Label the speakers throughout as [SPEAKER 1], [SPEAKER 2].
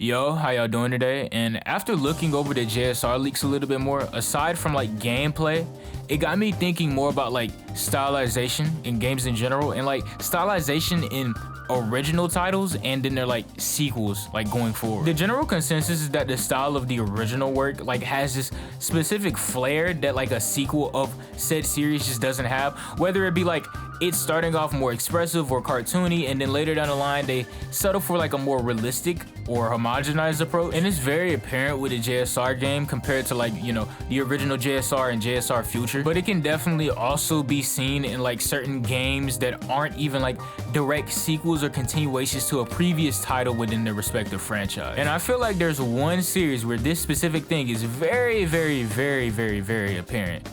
[SPEAKER 1] Yo, how y'all doing today? And after looking over the JSR leaks a little bit more, aside from like gameplay, it got me thinking more about like stylization in games in general and like stylization in original titles and then they're like sequels like going forward. The general consensus is that the style of the original work like has this specific flair that like a sequel of said series just doesn't have, whether it be like it's starting off more expressive or cartoony and then later down the line they settle for like a more realistic or homogenized approach. And it's very apparent with the JSR game compared to like, you know, the original JSR and JSR Future, but it can definitely also be seen in like certain games that aren't even like direct sequels or continuations to a previous title within their respective franchise. And I feel like there's one series where this specific thing is very apparent.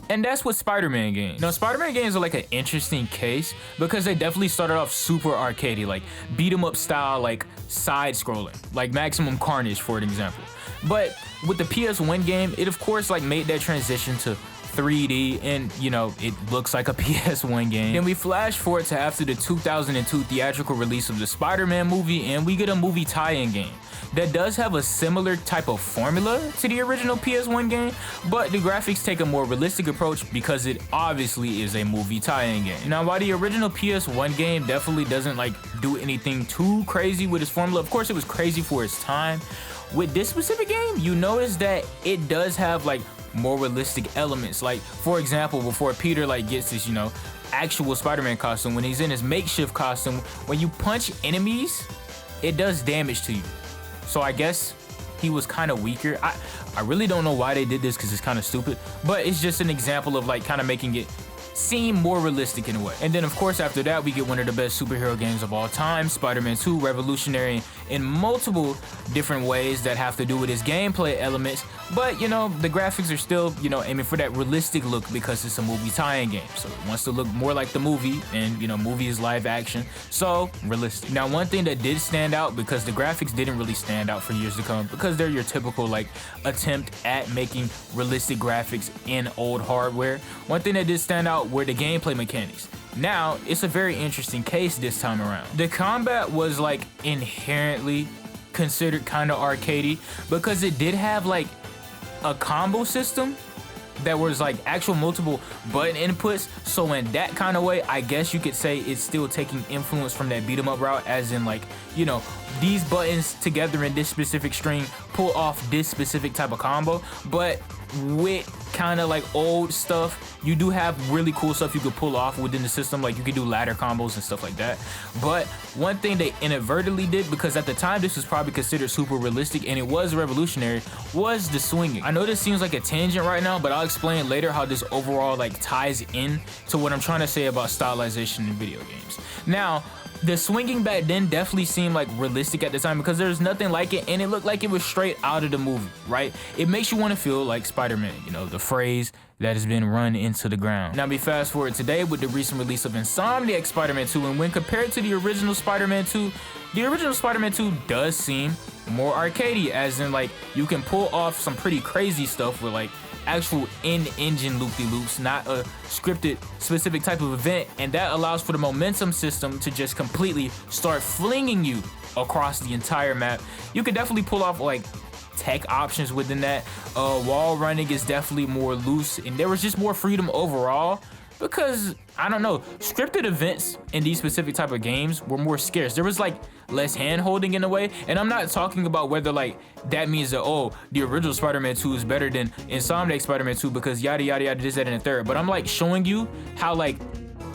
[SPEAKER 1] And that's with Spider-Man games. Now, Spider-Man games are like an interesting case because they definitely started off super arcadey, like beat 'em up style, like side scrolling, like Maximum Carnage for an example. But with the PS1 game, it of course like made that transition to 3D and you know, it looks like a PS1 game. Then we flash forward to after the 2002 theatrical release of the Spider-Man movie and we get a movie tie-in game that does have a similar type of formula to the original PS1 game, but the graphics take a more realistic approach because it obviously is a movie tie-in game. Now, while the original PS1 game definitely doesn't like do anything too crazy with its formula, of course it was crazy for its time, with this specific game, you notice that it does have like more realistic elements. Like, for example, before Peter like gets this, you know, actual Spider-Man costume, when he's in his makeshift costume, when you punch enemies, it does damage to you. So I guess he was kind of weaker. I really don't know why they did this because it's kind of stupid, but it's just an example of like kind of making it seem more realistic in a way. And then of course after that we get one of the best superhero games of all time, Spider-Man 2, revolutionary in multiple different ways that have to do with its gameplay elements, but you know, the graphics are still, you know, aiming for that realistic look because it's a movie tie-in game, so it wants to look more like the movie, and you know, movie is live action, so realistic. Now, one thing that did stand out, because the graphics didn't really stand out for years to come because they're your typical like attempt at making realistic graphics in old hardware, one thing that did stand out were the gameplay mechanics. Now, it's a very interesting case this time around. The combat was like inherently considered kind of arcadey because it did have like a combo system that was like actual multiple button inputs, so in that kind of way I guess you could say it's still taking influence from that beat 'em up route, as in like, you know, these buttons together in this specific string pull off this specific type of combo, but with kind of like old stuff, you do have really cool stuff you could pull off within the system, like you could do ladder combos and stuff like that. But one thing they inadvertently did, because at the time this was probably considered super realistic and it was revolutionary, was the swinging. I know this seems like a tangent right now, but I'll explain later how this overall like ties in to what I'm trying to say about stylization in video games. Now, the swinging back then definitely seemed like realistic at the time because there's nothing like it and it looked like it was straight out of the movie, right? It makes you want to feel like Spider-Man, you know, the phrase that has been run into the ground. Now we fast forward today with the recent release of Insomniac Spider-Man 2, and when compared to the original Spider-Man 2, the original Spider-Man 2 does seem more arcadey, as in like you can pull off some pretty crazy stuff with like actual in-engine loop-de-loops, not a scripted specific type of event, and that allows for the momentum system to just completely start flinging you across the entire map. You can definitely pull off like tech options within that. Wall running is definitely more loose, and there was just more freedom overall because, I don't know, scripted events in these specific type of games were more scarce. There was like less hand holding in a way, and I'm not talking about whether like that means that, oh, the original Spider-Man 2 is better than Insomniac Spider-Man 2 because yada yada yada, this, that, and the third, but I'm like showing you how like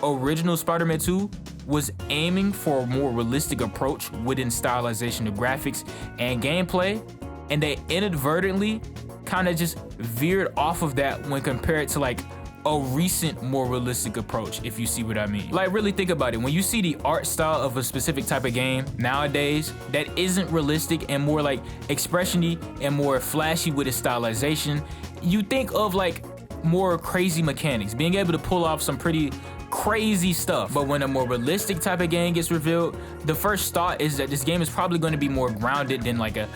[SPEAKER 1] original Spider-Man 2 was aiming for a more realistic approach within stylization of graphics and gameplay, and they inadvertently kind of just veered off of that when compared to like a recent, more realistic approach, if you see what I mean. Like, really think about it. When you see the art style of a specific type of game nowadays that isn't realistic and more like expression-y and more flashy with its stylization, you think of like more crazy mechanics, being able to pull off some pretty crazy stuff. But when a more realistic type of game gets revealed, the first thought is that this game is probably going to be more grounded than like a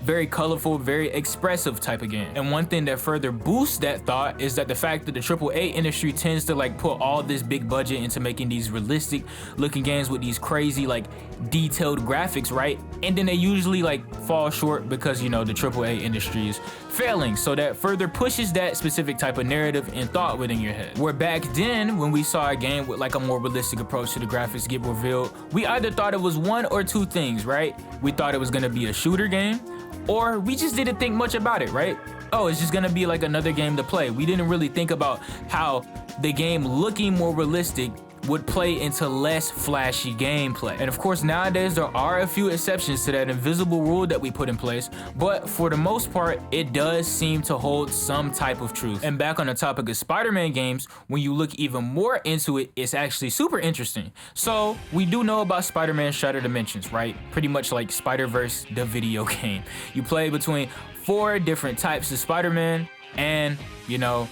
[SPEAKER 1] very colorful, very expressive type of game. And one thing that further boosts that thought is that the fact that the AAA industry tends to like put all this big budget into making these realistic looking games with these crazy like detailed graphics, right? And then they usually like fall short because, you know, the AAA industry is failing. So that further pushes that specific type of narrative and thought within your head. Where back then, when we saw a game with like a more realistic approach to the graphics get revealed, we either thought it was one or two things, right? We thought it was gonna be a shooter game, or we just didn't think much about it, right? Oh, it's just gonna be like another game to play. We didn't really think about how the game looking more realistic would play into less flashy gameplay. And of course, nowadays there are a few exceptions to that invisible rule that we put in place, but for the most part, it does seem to hold some type of truth. And back on the topic of Spider-Man games, when you look even more into it, it's actually super interesting. So we do know about Spider-Man Shattered Dimensions, right? Pretty much like Spider-Verse, the video game. You play between 4 different types of Spider-Man, and you know,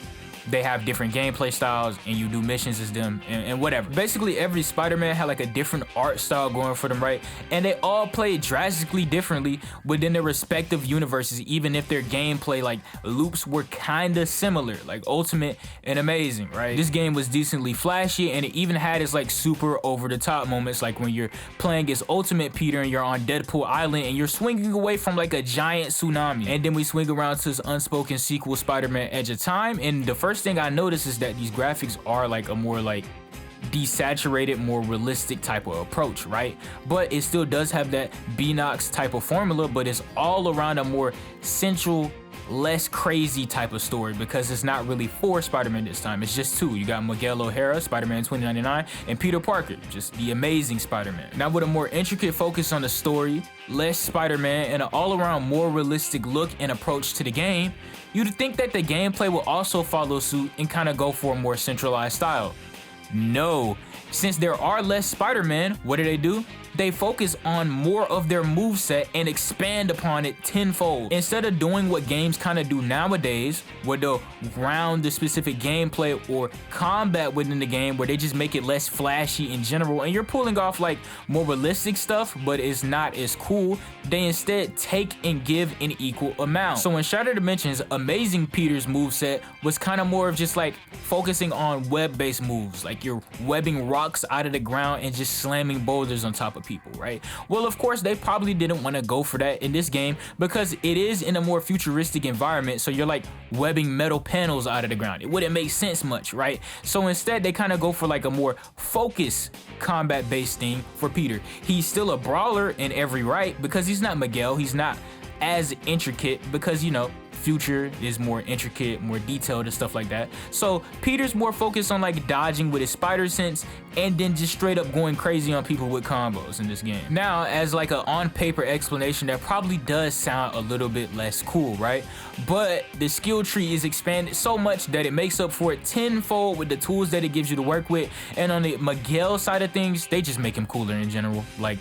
[SPEAKER 1] they have different gameplay styles and you do missions as them and whatever. Basically every Spider-Man had like a different art style going for them, right? And they all play drastically differently within their respective universes, even if their gameplay like loops were kind of similar, like Ultimate and Amazing, right? This game was decently flashy, and it even had its like super over the top moments, like when you're playing as Ultimate Peter and you're on Deadpool Island and you're swinging away from like a giant tsunami. And then we swing around to this unspoken sequel, Spider-Man Edge of Time, and the first thing I noticed is that these graphics are like a more like desaturated, more realistic type of approach, right? But it still does have that Beanox type of formula, but it's all around a more central, less crazy type of story, because it's not really 4 Spider-Man this time, it's just 2. You got Miguel O'Hara, Spider-Man 2099, and Peter Parker, just the Amazing Spider-Man. Now with a more intricate focus on the story, less Spider-Man, and an all-around more realistic look and approach to the game, you'd think that the gameplay will also follow suit and kind of go for a more centralized style. No, since there are less Spider-Man, what do? They focus on more of their moveset and expand upon it tenfold. Instead of doing what games kind of do nowadays, where they'll ground the specific gameplay or combat within the game, where they just make it less flashy in general, and you're pulling off like more realistic stuff, but it's not as cool, they instead take and give in equal amount. So in Shattered Dimensions, Amazing Peter's moveset was kind of more of just like focusing on web-based moves, like you're webbing rocks out of the ground and just slamming boulders on top of people, right? Well, of course, they probably didn't want to go for that in this game because it is in a more futuristic environment, so you're like webbing metal panels out of the ground. It wouldn't make sense much, right? So instead, they kind of go for like a more focused combat-based thing for Peter. He's still a brawler in every right because he's not Miguel. He's not as intricate because, you know, Future is more intricate, more detailed and stuff like that. So Peter's more focused on like dodging with his spider sense and then just straight up going crazy on people with combos in this game. Now, as like a on paper explanation, that probably does sound a little bit less cool, right? But the skill tree is expanded so much that it makes up for it tenfold with the tools that it gives you to work with. And on the Miguel side of things, they just make him cooler in general. Like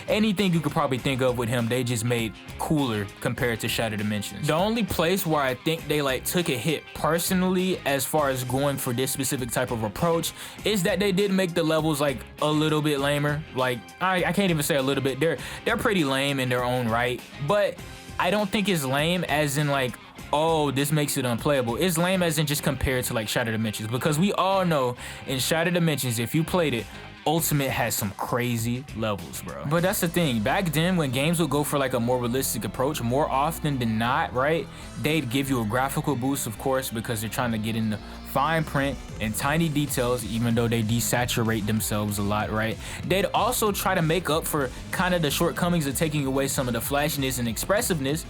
[SPEAKER 1] anything you could probably think of with him, they just made cooler compared to Shattered Dimensions. The only place where I think they like took a hit personally as far as going for this specific type of approach is that they did make the levels like a little bit lamer. Like I can't even say a little bit, they're pretty lame in their own right, but I don't think it's lame as in like, oh, this makes it unplayable. It's lame as in just compared to like Shattered Dimensions, because we all know in Shattered Dimensions, if you played it, Ultimate has some crazy levels, bro. But that's the thing, back then when games would go for like a more realistic approach, more often than not, right, they'd give you a graphical boost, of course, because they're trying to get in the fine print and tiny details, even though they desaturate themselves a lot, right? They'd also try to make up for kind of the shortcomings of taking away some of the flashiness and expressiveness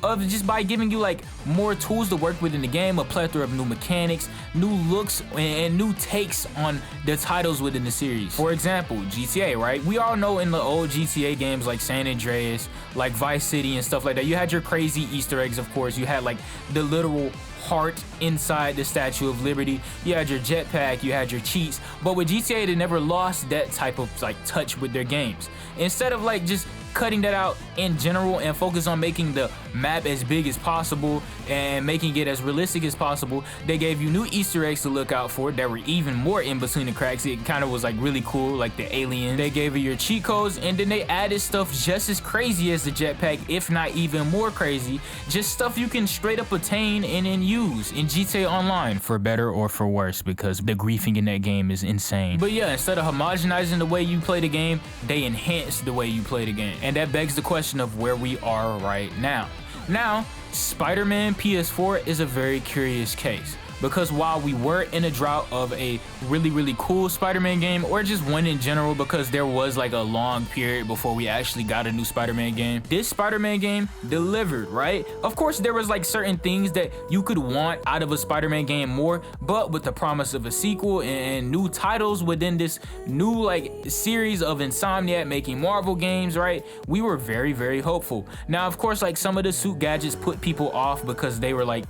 [SPEAKER 1] of just by giving you like more tools to work with in the game, a plethora of new mechanics, new looks, and new takes on the titles within the series. For example, GTA, right? We all know in the old GTA games like San Andreas, like Vice City and stuff like that, you had your crazy Easter eggs, of course. You had like the literal heart inside the Statue of Liberty. You had your jetpack, you had your cheats, but with GTA, they never lost that type of like touch with their games. Instead of like just cutting that out in general and focus on making the map as big as possible and making it as realistic as possible. They gave you new Easter eggs to look out for that were even more in between the cracks. It kind of was like really cool, like the alien. They gave you your cheat codes, and then they added stuff just as crazy as the jetpack, if not even more crazy. Just stuff you can straight up attain and then use in GTA Online, for better or for worse, because the griefing in that game is insane. But yeah, instead of homogenizing the way you play the game, they enhanced the way you play the game. And that begs the question of where we are right now. Now, Spider-Man PS4 is a very curious case, because while we were in a drought of a really cool Spider-Man game, or just one in general, because there was like a long period before we actually got a new Spider-Man game, this Spider-Man game delivered, right? Of course, there was like certain things that you could want out of a Spider-Man game more, but with the promise of a sequel and new titles within this new like series of Insomniac making Marvel games, right? We were very hopeful. Now, of course, like some of the suit gadgets put people off because they were like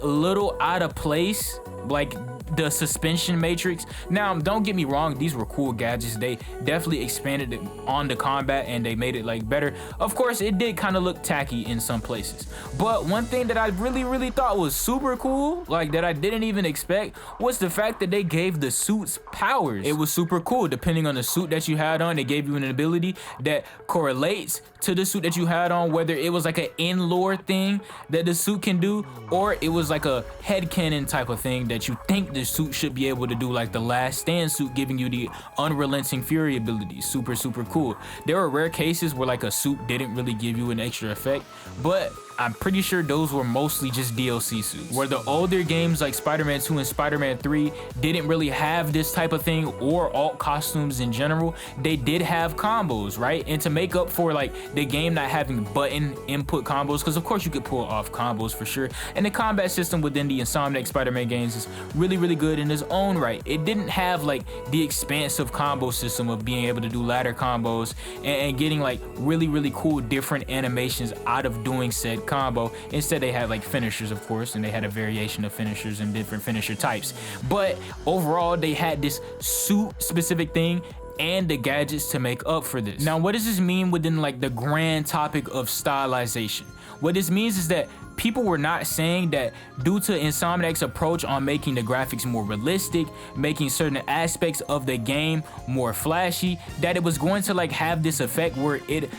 [SPEAKER 1] a little out of place, like the suspension matrix. Now, don't get me wrong, these were cool gadgets. They definitely expanded it on the combat and they made it like better. Of course, it did kind of look tacky in some places, but one thing that I really thought was super cool, like that I didn't even expect, was the fact that they gave the suits powers. It was super cool. Depending on the suit that you had on, they gave you an ability that correlates to the suit that you had on, whether it was like an in-lore thing that the suit can do, or it was like a headcanon type of thing that you think the suit should be able to do, like the Last Stand suit giving you the unrelenting fury ability. Super cool. There were rare cases where like a suit didn't really give you an extra effect, but I'm pretty sure those were mostly just DLC suits. Where the older games like Spider-Man 2 and Spider-Man 3 didn't really have this type of thing, or alt costumes in general, they did have combos, right? And to make up for like the game not having button input combos, because of course you could pull off combos for sure, and the combat system within the Insomniac Spider-Man games is really good in its own right. It didn't have like the expansive combo system of being able to do ladder combos and getting like really cool different animations out of doing said combo. Instead, they had like finishers, of course, and they had a variation of finishers and different finisher types. But overall, they had this suit specific thing and the gadgets to make up for this. Now, what does this mean within like the grand topic of stylization? What this means is that people were not saying that due to Insomniac's approach on making the graphics more realistic, making certain aspects of the game more flashy, that it was going to like have this effect where it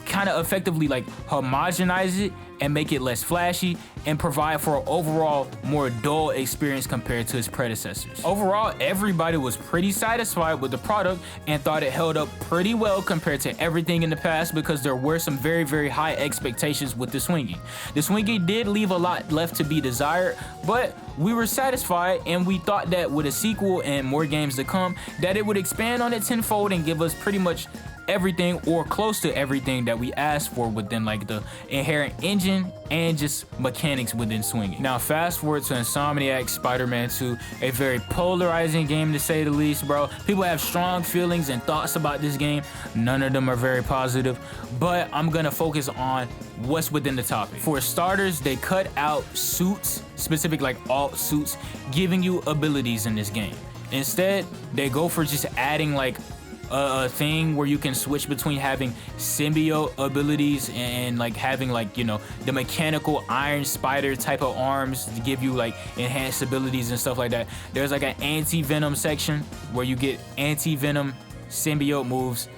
[SPEAKER 1] kind of effectively like homogenize it and make it less flashy and provide for an overall more dull experience compared to its predecessors. Overall, everybody was pretty satisfied with the product and thought it held up pretty well compared to everything in the past, because there were some very high expectations with the swinging. The swinging did leave a lot left to be desired, but we were satisfied, and we thought that with a sequel and more games to come, that it would expand on it tenfold and give us pretty much everything or close to everything that we asked for within like the inherent engine and just mechanics within swinging. Now fast forward to Insomniac Spider-Man 2, a very polarizing game to say the least, bro. People have strong feelings and thoughts about this game. None of them are very positive, but I'm gonna focus on what's within the topic. For starters, they cut out suits, specific like alt suits, giving you abilities in this game. Instead, they go for just adding like a thing where you can switch between having symbiote abilities and like having like, you know, the mechanical Iron Spider type of arms to give you like enhanced abilities and stuff like that. There's like an anti-venom section where you get anti-venom symbiote moves.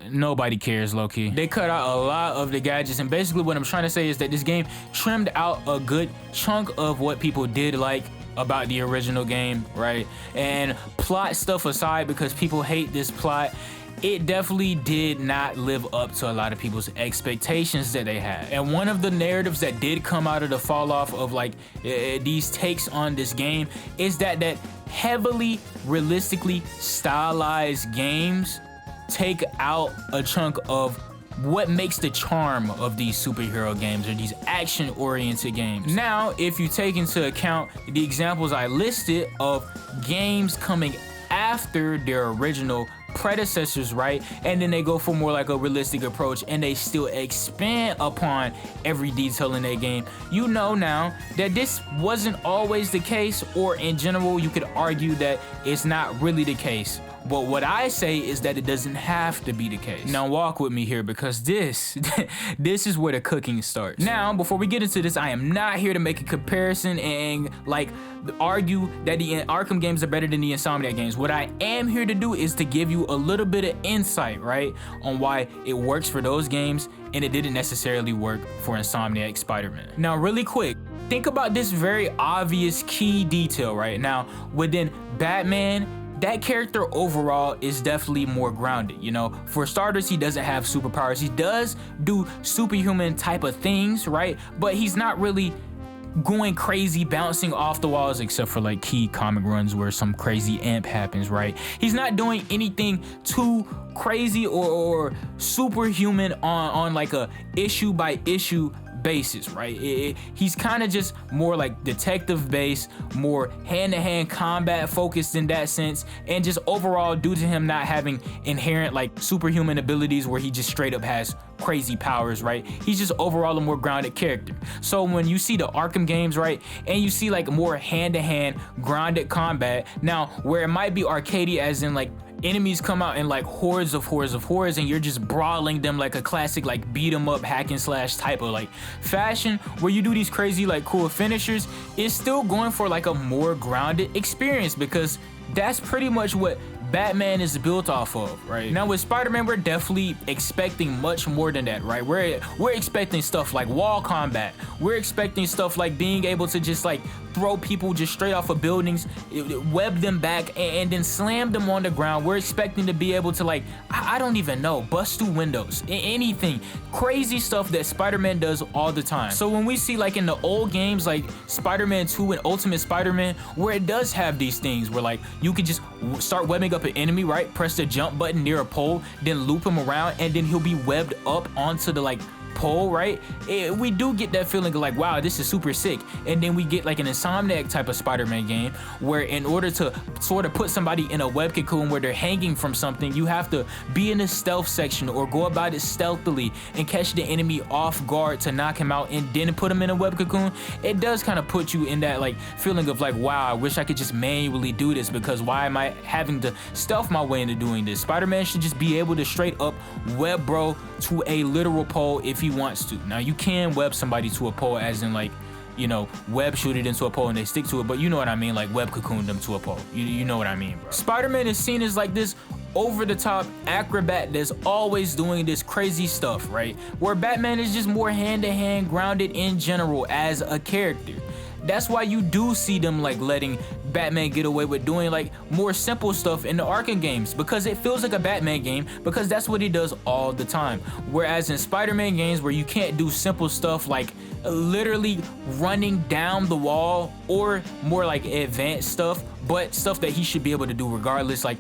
[SPEAKER 1] Nobody cares, low-key. They cut out a lot of the gadgets, and basically what I'm trying to say is that this game trimmed out a good chunk of what people did like about the original game, right? And plot stuff aside, because people hate this plot, it definitely did not live up to a lot of people's expectations that they had. And one of the narratives that did come out of the fall off of like these takes on this game is that heavily realistically stylized games take out a chunk of what makes the charm of these superhero games or these action-oriented games. Now, if you take into account the examples I listed of games coming after their original predecessors, right, and then they go for more like a realistic approach and they still expand upon every detail in their game, you know now that this wasn't always the case, or in general you could argue that it's not really the case But what I say is that it doesn't have to be the case. Now walk with me here, because this is where the cooking starts. Now, before we get into this, I am not here to make a comparison and like argue that the Arkham games are better than the Insomniac games. What I am here to do is to give you a little bit of insight, right, on why it works for those games and it didn't necessarily work for Insomniac Spider-Man. Now, really quick, think about this very obvious key detail right now. Within Batman, that character overall is definitely more grounded. You know, for starters, he doesn't have superpowers. He does do superhuman type of things, right? But he's not really going crazy, bouncing off the walls, except for like key comic runs where some crazy amp happens, right? He's not doing anything too crazy or superhuman on like a issue by issue basis, right? He's kind of just more like detective based, more hand-to-hand combat focused in that sense, and just overall, due to him not having inherent like superhuman abilities where he just straight up has crazy powers, right? He's just overall a more grounded character. So when you see the Arkham games, right, and you see like more hand-to-hand grounded combat, now where it might be arcadey as in like enemies come out in like hordes and you're just brawling them like a classic like beat 'em up hack and slash type of like fashion where you do these crazy like cool finishers, it's still going for like a more grounded experience, because that's pretty much what Batman is built off of, right? Now with Spider-Man, we're definitely expecting much more than that, right? We're expecting stuff like wall combat. We're expecting stuff like being able to just like throw people just straight off of buildings, web them back, and then slam them on the ground. We're expecting to be able to like, I don't even know, bust through windows, anything. Crazy stuff that Spider-Man does all the time. So when we see like in the old games like Spider-Man 2 and Ultimate Spider-Man, where it does have these things where like you could just start webbing up an enemy, right? Press the jump button near a pole, then loop him around, and then he'll be webbed up onto the like pole, right? We do get that feeling of like, wow, this is super sick. And then we get like an Insomniac type of Spider-Man game where in order to sort of put somebody in a web cocoon where they're hanging from something, you have to be in the stealth section or go about it stealthily and catch the enemy off guard to knock him out and then put him in a web cocoon. It does kind of put you in that like feeling of like, wow, I wish I could just manually do this, because why am I having to stealth my way into doing this? Spider-Man should just be able to straight up web bro to a literal pole if he wants to. Now you can web somebody to a pole as in like, you know, web shoot it into a pole and they stick to it, but you know what I mean, like web cocoon them to a pole. You know what I mean, bro. Spider-Man is seen as like this over-the-top acrobat that's always doing this crazy stuff, right? Where Batman is just more hand-to-hand grounded in general as a character. That's why you do see them like letting Batman get away with doing like more simple stuff in the Arkham games, because it feels like a Batman game, because that's what he does all the time. Whereas in Spider-Man games where you can't do simple stuff like literally running down the wall, or more like advanced stuff, but stuff that he should be able to do regardless, like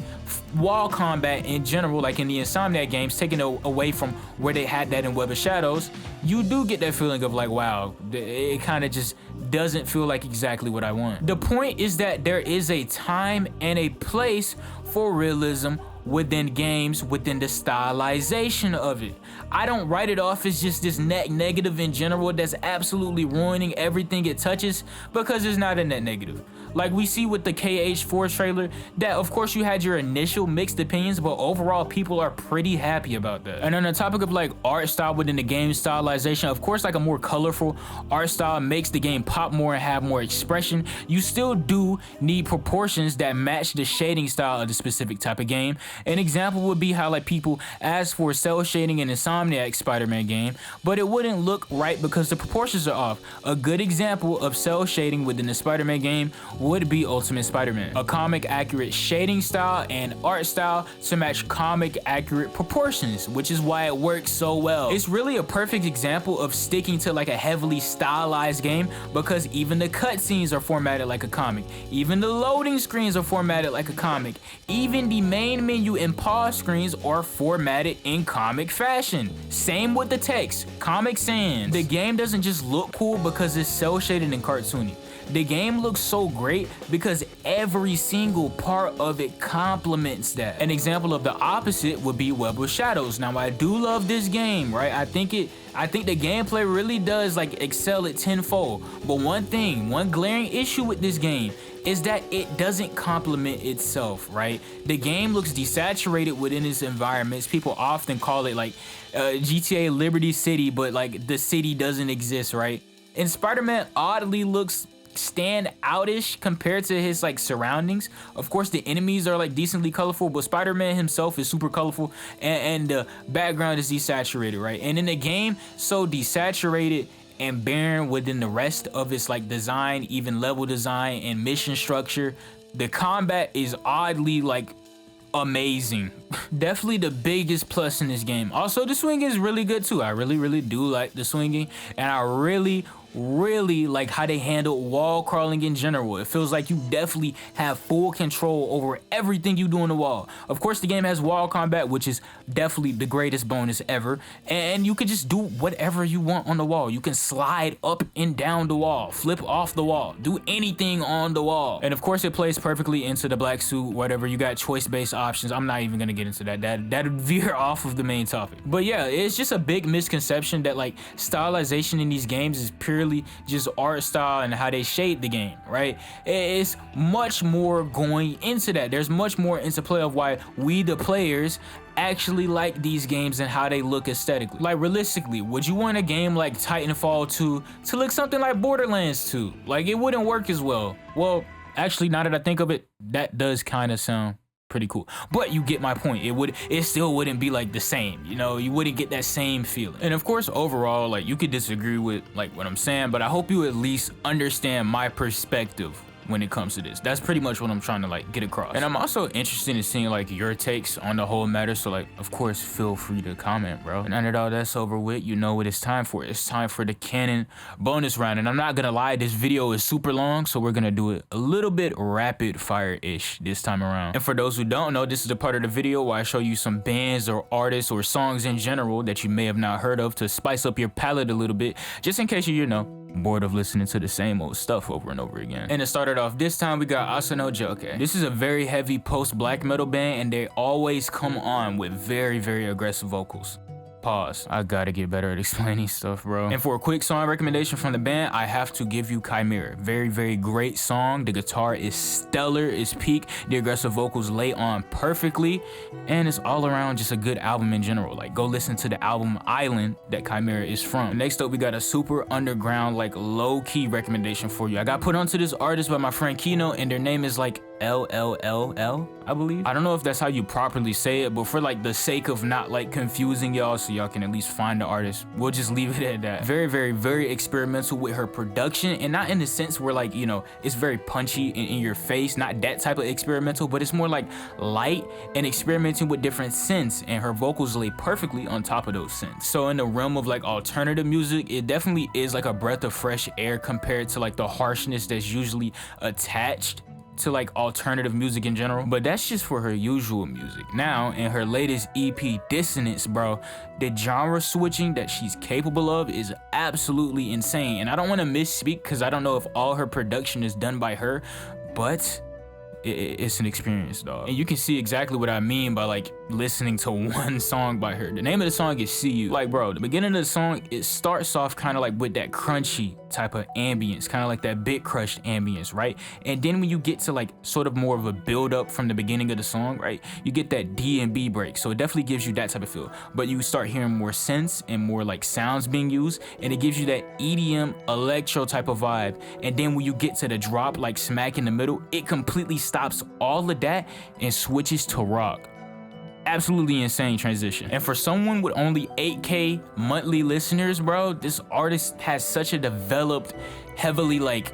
[SPEAKER 1] wall combat in general, like in the Insomniac games, taking away from where they had that in Web of Shadows, you do get that feeling of like, wow, it kind of just doesn't feel like exactly what I want. The point is that there is a time and a place for realism within games, within the stylization of it. I don't write it off as just this net negative in general that's absolutely ruining everything it touches, because it's not a net negative. Like we see with the KH4 trailer, that of course you had your initial mixed opinions, but overall people are pretty happy about that. And on the topic of like art style within the game stylization, of course like a more colorful art style makes the game pop more and have more expression. You still do need proportions that match the shading style of the specific type of game. An example would be how like people ask for cell shading in Insomniac Spider-Man game, but it wouldn't look right because the proportions are off. A good example of cell shading within the Spider-Man game would be Ultimate Spider-Man. A comic accurate shading style and art style to match comic accurate proportions, which is why it works so well. It's really a perfect example of sticking to like a heavily stylized game, because even the cutscenes are formatted like a comic. Even the loading screens are formatted like a comic. Even the main menu and pause screens are formatted in comic fashion. Same with the text, Comic Sans. The game doesn't just look cool because it's cel shaded and cartoony. The game looks so great because every single part of it complements that. An example of the opposite would be Web of Shadows. Now I do love this game, right? I think the gameplay really does like excel at tenfold. But one glaring issue with this game is that it doesn't complement itself, right? The game looks desaturated within its environments. People often call it like GTA Liberty City, but like the city doesn't exist, right? And Spider-Man oddly looks stand outish compared to his like surroundings. Of course the enemies are like decently colorful, but Spider-Man himself is super colorful, and the background is desaturated, right? And in the game, so desaturated and barren within the rest of its like design, even level design and mission structure, the combat is oddly like amazing. Definitely the biggest plus in this game. Also, the swinging is really good too. I really do like the swinging, and I really like how they handle wall crawling in general. It feels like you definitely have full control over everything you do on the wall. Of course, the game has wall combat, which is definitely the greatest bonus ever, and you can just do whatever you want on the wall. You can slide up and down the wall, flip off the wall, do anything on the wall. And of course, it plays perfectly into the black suit, whatever. You got choice-based options. I'm not even gonna get into that. That'd veer off of the main topic. But yeah, it's just a big misconception that like stylization in these games is purely just art style and how they shade the game, right? It's much more going into that. There's much more into play of why we, the players, actually like these games and how they look aesthetically. Like realistically, would you want a game like Titanfall 2 to look something like Borderlands 2? Like it wouldn't work as well. Well, actually, now that I think of it, that does kind of sound pretty cool, but you get my point. It still wouldn't be like the same, you know. You wouldn't get that same feeling. And of course, overall, like you could disagree with like what I'm saying, but I hope you at least understand my perspective when it comes to this. That's pretty much what I'm trying to like get across. And I'm also interested in seeing like your takes on the whole matter, so like of course feel free to comment, bro. And now that all that's over with, you know what it's time for. It's time for the canon bonus round. And I'm not gonna lie, this video is super long, so we're gonna do it a little bit rapid fire-ish this time around. And for those who don't know, this is the part of the video where I show you some bands or artists or songs in general that you may have not heard of to spice up your palette a little bit, just in case you know, bored of listening to the same old stuff over and over again. And to start it off this time, we got Asano Joke. This is a very heavy post-black metal band, and they always come on with very aggressive vocals. Pause. I gotta get better at explaining stuff, bro. And for a quick song recommendation from the band, I have to give you Chimera. Very great song. The guitar is stellar, it's peak. The aggressive vocals lay on perfectly, and it's all around just a good album in general. Like go listen to the album Island that Chimera is from. Next up, we got a super underground, like low-key recommendation for you. I got put onto this artist by my friend Kino, and their name is like LLLL, I believe. I don't know if that's how you properly say it, but for like the sake of not like confusing y'all, so y'all can at least find the artist, we'll just leave it at that. Very experimental with her production, and not in the sense where like, you know, it's very punchy and in your face, not that type of experimental, but it's more like light and experimenting with different synths, and her vocals lay perfectly on top of those synths. So in the realm of like alternative music, it definitely is like a breath of fresh air compared to like the harshness that's usually attached to like alternative music in general, but that's just for her usual music. Now in her latest EP Dissonance, bro, the genre switching that she's capable of is absolutely insane. And I don't want to misspeak because I don't know if all her production is done by her, but it's an experience, dog. And you can see exactly what I mean by like listening to one song by her. The name of the song is See You. Like, bro, the beginning of the song, it starts off kind of like with that crunchy type of ambience, kind of like that bit crushed ambience, right? And then when you get to like sort of more of a build up from the beginning of the song, right, you get that D and B break. So it definitely gives you that type of feel, but you start hearing more synths and more like sounds being used, and it gives you that EDM electro type of vibe. And then when you get to the drop, like smack in the middle, it completely stops all of that and switches to rock. Absolutely insane transition. And for someone with only 8K monthly listeners, bro, this artist has such a developed, heavily like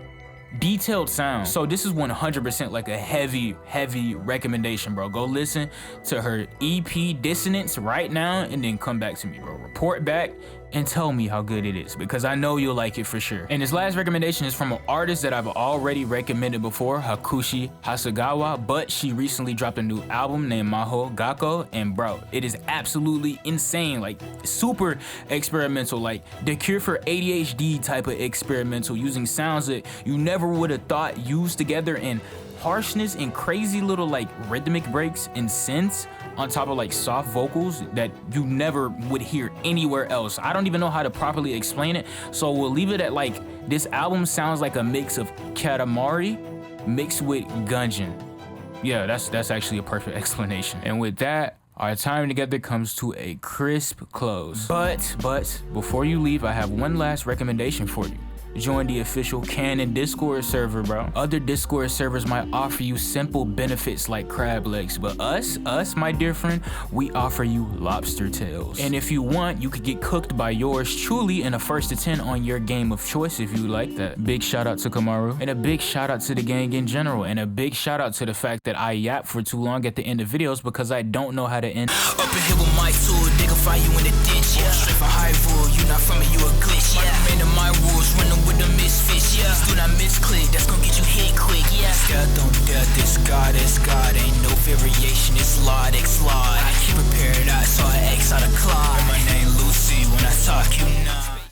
[SPEAKER 1] detailed sound. So this is 100% like a heavy recommendation, bro. Go listen to her EP Dissonance right now, and then come back to me, bro. Report back and tell me how good it is, because I know you'll like it for sure. And this last recommendation is from an artist that I've already recommended before, Hakushi Hasegawa, but she recently dropped a new album named Maho Gakko, and bro, it is absolutely insane, like super experimental, like the Cure for ADHD type of experimental, using sounds that you never would have thought used together, and harshness and crazy little like rhythmic breaks and synths on top of like soft vocals that you never would hear anywhere else. I don't even know how to properly explain it, so we'll leave it at like, this album sounds like a mix of Katamari mixed with Gungeon. Yeah, that's actually a perfect explanation. And with that, our time together comes to a crisp close. But before you leave, I have one last recommendation for you. Join the official Canon Discord server, bro. Other Discord servers might offer you simple benefits like crab legs, but us, my dear friend, we offer you lobster tails. And if you want, you could get cooked by yours truly in a 1st to 10 on your game of choice if you like that. Big shout out to Kamaru, and a big shout out to the gang in general, and a big shout out to the fact that I yap for too long at the end of videos because I don't know how to end.
[SPEAKER 2] Up in here with my tool, they gon' find you in the ditch, yeah. Straight for high rule, you not from me, you a glitch, yeah. Man of my rules, running with the misfits, yeah. Do not misclick, that's gon' get you hit quick, yeah. Death on death, it's God, ain't no variation, it's Lord, I keep prepared, I